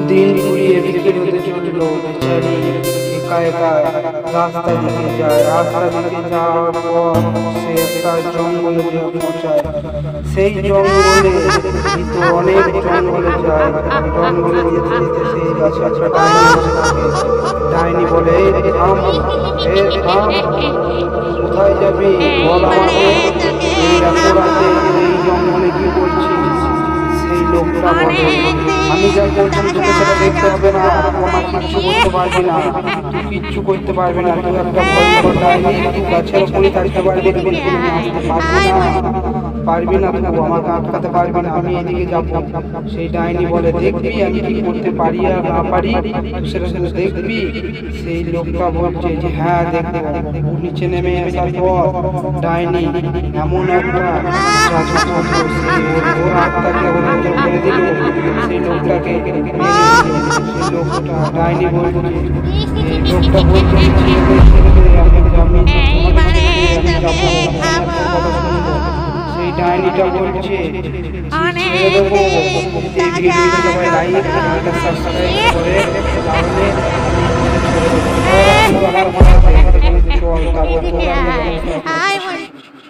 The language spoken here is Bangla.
দিন ঘুরিয়ে বিকেল হতে চললো, বেচারি একা একা রাস্তা দিকে যায়। রাস্তা দিকে যাওয়ার পর সে একটা জঙ্গলে গিয়ে পৌঁছায়। সেই জঙ্গলে ভিতর অনেক জঙ্গলে যায়। জঙ্গলে যেতে যেতে সেই গাছে একটা ডাইনি বসে থাকে। ডাইনি বলে, "এ থাম, এ থাম, কোথায় যাবি বল আমাকে, এই এত রাতে এই জঙ্গলে কি করছিস?" সেই লোকটা বলে, "আমি যা করছি তোকে সেটা দেখতে হবে না, আমার কিচ্ছু করতে পারবি না, তুই কিচ্ছু করতে পারবি না, তুই একটা ভয়ঙ্কর ডাইনি, তুই গাছের উপরই থাকতে পারবি, তুই আসতে পারবি না, তুই আমাকে আটকাতে পারবি না, আমি এদিকে যাবো।" সেই ডাইনি বলে, "দেখবি আমি কি করতে পারি আর না পারি, সেটা সেটা দেখবি।" সেই লোকটা বলছে যে, "হ্যাঁ দেখবো।" নিচে নেমে আসার পর ডাইনি এমন একটা জাদু করলো, ওর আত্মাকে ওর ভিতর ফেলে দিল, সেই লোকটাকে মেরে দিল। সেই লোকটা ডাইনি বলছে, এই লোকটা বলছে, ছেড়ে দে, আমি যাবো, কথা শুনবো। সেই ডাইনিটা বলছে, ছেড়ে দেবো। এই ভিডিওটা সবাই লাইক, সাবস্ক্রাইব করে তাহলে